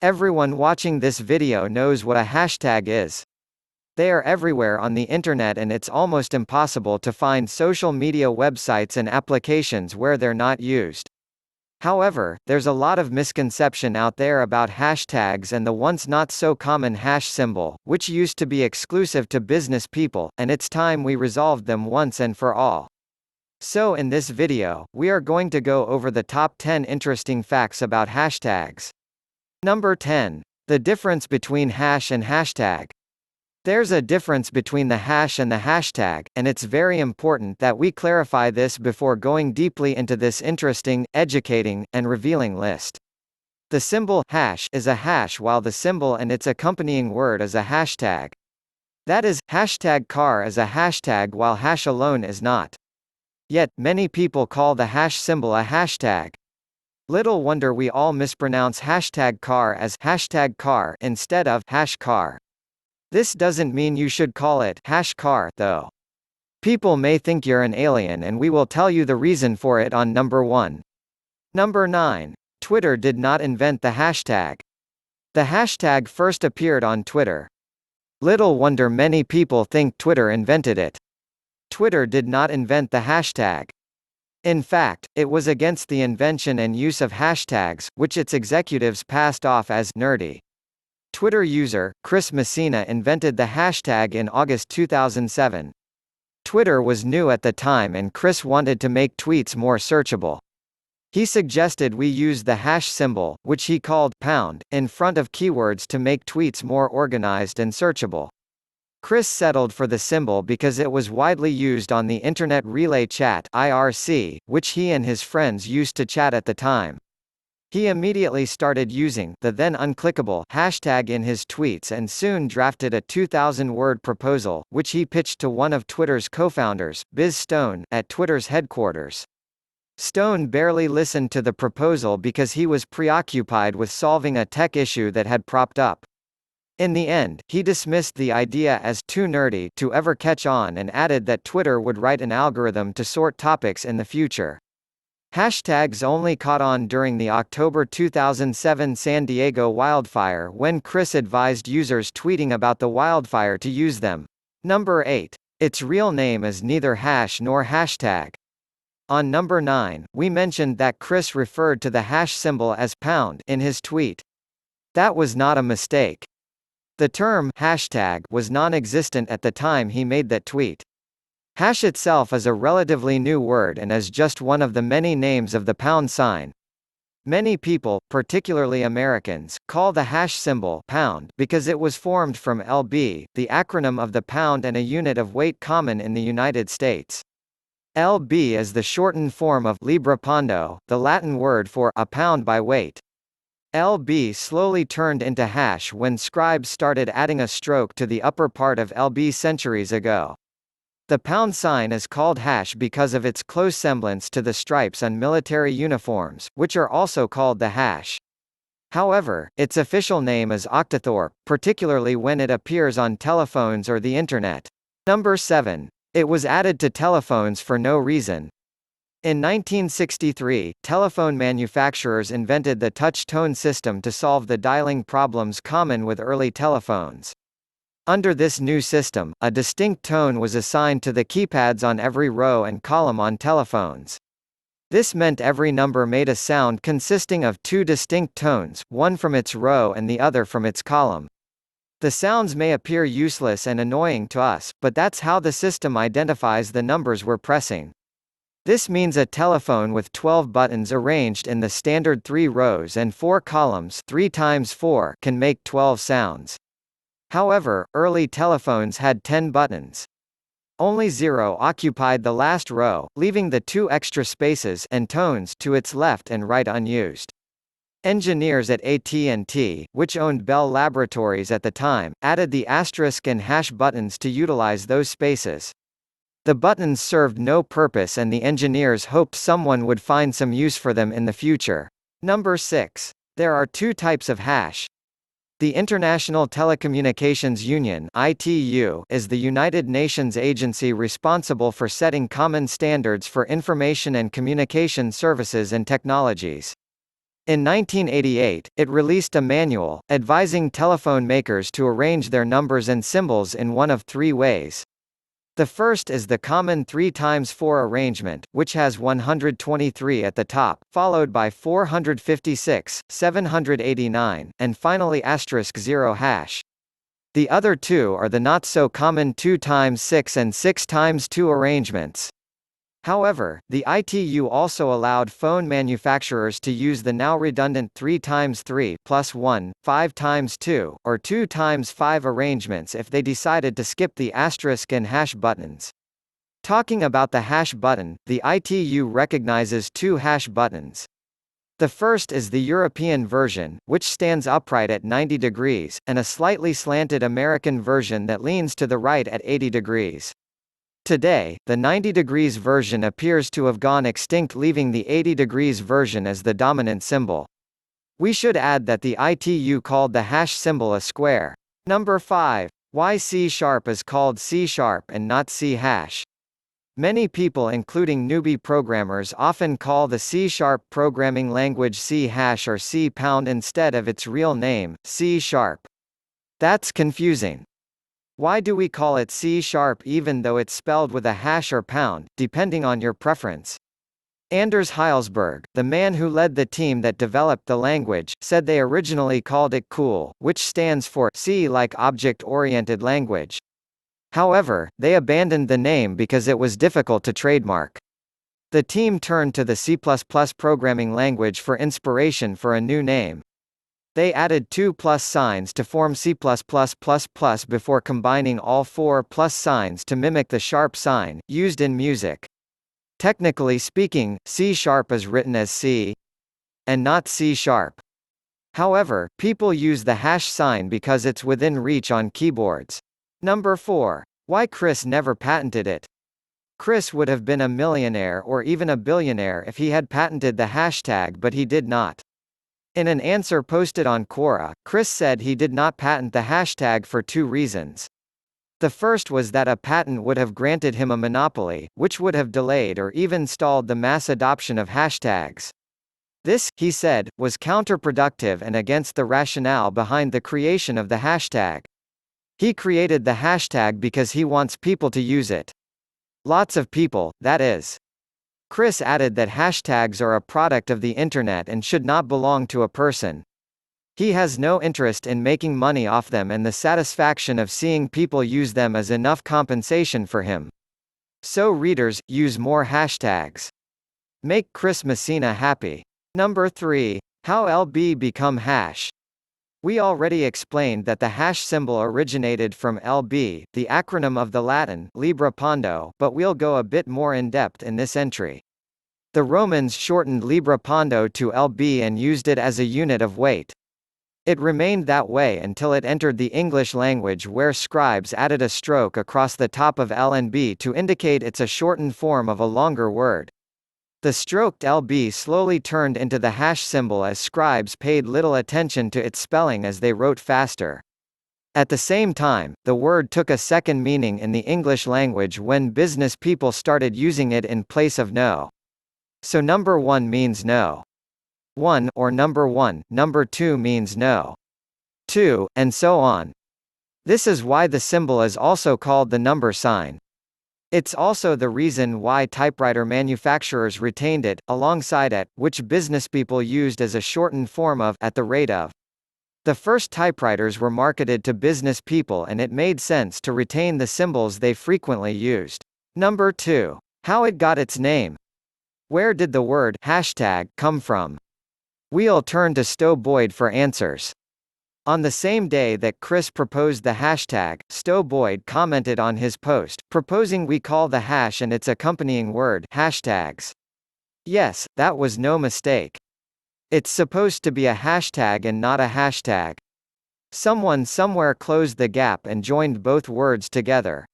Everyone watching this video knows what a hashtag is. They are everywhere on the internet, and it's almost impossible to find social media websites and applications where they're not used. However, there's a lot of misconception out there about hashtags and the once not so common hash symbol, which used to be exclusive to business people, and it's time we resolved them once and for all. So in this video, we are going to go over the top 10 interesting facts about hashtags. Number 10. The difference between hash and hashtag. There's a difference between the hash and the hashtag, and it's very important that we clarify this before going deeply into this interesting, educating, and revealing list. The symbol hash is a hash, while the symbol and its accompanying word is a hashtag. That is, hashtag car is a hashtag while hash alone is not. Yet, many people call the hash symbol a hashtag. Little wonder we all mispronounce hashtag car as hashtag car instead of hash car. This doesn't mean you should call it hash car, though. People may think you're an alien, and we will tell you the reason for it on number 1. Number 9. Twitter did not invent the hashtag. The hashtag first appeared on Twitter. Little wonder many people think Twitter invented it. Twitter did not invent the hashtag. In fact, it was against the invention and use of hashtags, which its executives passed off as nerdy. Twitter user, Chris Messina, invented the hashtag in August 2007. Twitter was new at the time, and Chris wanted to make tweets more searchable. He suggested we use the hash symbol, which he called pound, in front of keywords to make tweets more organized and searchable. Chris settled for the symbol because it was widely used on the Internet Relay Chat (IRC), which he and his friends used to chat at the time. He immediately started using the then unclickable hashtag in his tweets, and soon drafted a 2,000-word proposal, which he pitched to one of Twitter's co-founders, Biz Stone, at Twitter's headquarters. Stone barely listened to the proposal because he was preoccupied with solving a tech issue that had cropped up. In the end, he dismissed the idea as too nerdy to ever catch on, and added that Twitter would write an algorithm to sort topics in the future. Hashtags only caught on during the October 2007 San Diego wildfire, when Chris advised users tweeting about the wildfire to use them. Number 8. Its real name is neither hash nor hashtag. On number 9, we mentioned that Chris referred to the hash symbol as pound in his tweet. That was not a mistake. The term hashtag was non-existent at the time he made that tweet. Hash itself is a relatively new word and is just one of the many names of the pound sign. Many people, particularly Americans, call the hash symbol pound because it was formed from lb, the acronym of the pound and a unit of weight common in the United States. lb is the shortened form of libra pondo, the Latin word for a pound by weight. lb slowly turned into hash when scribes started adding a stroke to the upper part of lb centuries ago. The pound sign is called hash because of its close semblance to the stripes on military uniforms, which are also called the hash. However, its official name is octothorpe, particularly when it appears on telephones or the Internet. Number 7. It was added to telephones for no reason. In 1963, telephone manufacturers invented the touch tone system to solve the dialing problems common with early telephones. Under this new system, a distinct tone was assigned to the keypads on every row and column on telephones. This meant every number made a sound consisting of two distinct tones, one from its row and the other from its column. The sounds may appear useless and annoying to us, but that's how the system identifies the numbers we're pressing. This means a telephone with 12 buttons arranged in the standard 3 rows and 4 columns 3 times 4 can make 12 sounds. However, early telephones had 10 buttons. Only 0 occupied the last row, leaving the 2 extra spaces and tones to its left and right unused. Engineers at AT&T, which owned Bell Laboratories at the time, added the asterisk and hash buttons to utilize those spaces. The buttons served no purpose, and the engineers hoped someone would find some use for them in the future. Number 6. There are 2 types of hash. The International Telecommunications Union (ITU) is the United Nations agency responsible for setting common standards for information and communication services and technologies. In 1988, it released a manual, advising telephone makers to arrange their numbers and symbols in one of three ways. The first is the common 3 times 4 arrangement, which has 123 at the top, followed by 456, 789, and finally *0 hash. The other two are the not-so-common 2 times 6 and 6 times 2 arrangements. However, the ITU also allowed phone manufacturers to use the now redundant 3 times 3 plus 1, 5 times 2, or 2 times 5 arrangements if they decided to skip the asterisk and hash buttons. Talking about the hash button, the ITU recognizes two hash buttons. The first is the European version, which stands upright at 90 degrees, and a slightly slanted American version that leans to the right at 80 degrees. Today, the 90 degrees version appears to have gone extinct, leaving the 80 degrees version as the dominant symbol. We should add that the ITU called the hash symbol a square. Number 5. Why C# is called C# and not C#. Many people, including newbie programmers, often call the C# programming language C# or C# instead of its real name, C#. That's confusing. Why do we call it C# even though it's spelled with a hash or pound, depending on your preference? Anders Heilsberg, the man who led the team that developed the language, said they originally called it COOL, which stands for C like object-oriented language. However, they abandoned the name because it was difficult to trademark. The team turned to the C++ programming language for inspiration for a new name. They added two plus signs to form C++++ before combining all four plus signs to mimic the sharp sign, used in music. Technically speaking, C# is written as C and not C#. However, people use the hash sign because it's within reach on keyboards. Number 4. Why Chris never patented it? Chris would have been a millionaire or even a billionaire if he had patented the hashtag, but he did not. In an answer posted on Quora, Chris said he did not patent the hashtag for two reasons. The first was that a patent would have granted him a monopoly, which would have delayed or even stalled the mass adoption of hashtags. This, he said, was counterproductive and against the rationale behind the creation of the hashtag. He created the hashtag because he wants people to use it. Lots of people, that is. Chris added that hashtags are a product of the internet and should not belong to a person. He has no interest in making money off them, and the satisfaction of seeing people use them is enough compensation for him. So readers, use more hashtags. Make Chris Messina happy. Number 3. How LB become hash? We already explained that the hash symbol originated from LB, the acronym of the Latin Libra Pondo, but we'll go a bit more in depth in this entry. The Romans shortened Libra Pondo to LB and used it as a unit of weight. It remained that way until it entered the English language, where scribes added a stroke across the top of L and B to indicate it's a shortened form of a longer word. The stroked LB slowly turned into the hash symbol as scribes paid little attention to its spelling as they wrote faster. At the same time, the word took a second meaning in the English language when business people started using it in place of no. So number 1 means no. 1 or number 1, number 2 means no. 2, and so on. This is why the symbol is also called the number sign. It's also the reason why typewriter manufacturers retained it, alongside at, which businesspeople used as a shortened form of at the rate of. The first typewriters were marketed to business people, and it made sense to retain the symbols they frequently used. Number 2. How it got its name. Where did the word hashtag come from? We'll turn to Stowe Boyd for answers. On the same day that Chris proposed the hashtag, Stowe Boyd commented on his post, proposing we call the hash and its accompanying word hashtags. Yes, that was no mistake. It's supposed to be a hashtag and not a hashtag. Someone somewhere closed the gap and joined both words together.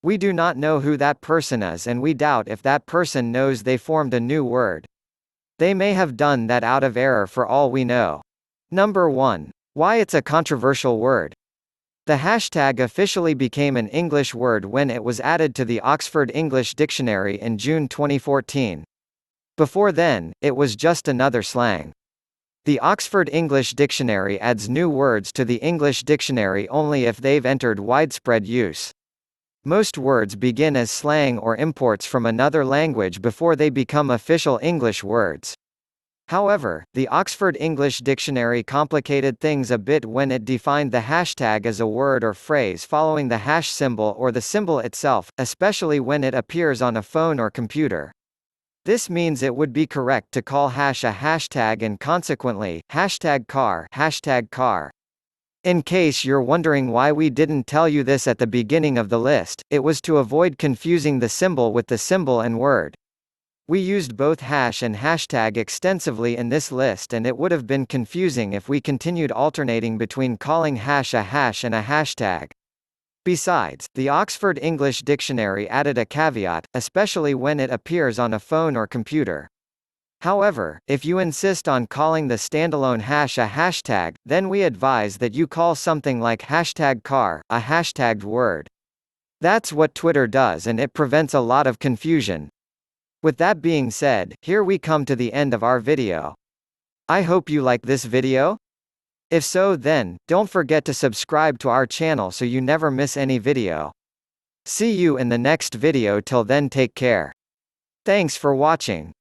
We do not know who that person is, and we doubt if that person knows they formed a new word. They may have done that out of error for all we know. Number 1. Why it's a controversial word. The hashtag officially became an English word when it was added to the Oxford English Dictionary in June 2014. Before then, it was just another slang. The Oxford English Dictionary adds new words to the English dictionary only if they've entered widespread use. Most words begin as slang or imports from another language before they become official English words. However, the Oxford English Dictionary complicated things a bit when it defined the hashtag as a word or phrase following the hash symbol or the symbol itself, especially when it appears on a phone or computer. This means it would be correct to call hash a hashtag and consequently, hashtag car. In case you're wondering why we didn't tell you this at the beginning of the list, it was to avoid confusing the symbol with the symbol and word. We used both hash and hashtag extensively in this list, and it would have been confusing if we continued alternating between calling hash a hash and a hashtag. Besides, the Oxford English Dictionary added a caveat, especially when it appears on a phone or computer. However, if you insist on calling the standalone hash a hashtag, then we advise that you call something like hashtag car, a hashtagged word. That's what Twitter does, and it prevents a lot of confusion. With that being said, here we come to the end of our video. I hope you like this video. If so, then, don't forget to subscribe to our channel so you never miss any video. See you in the next video. Till then, take care. Thanks for watching.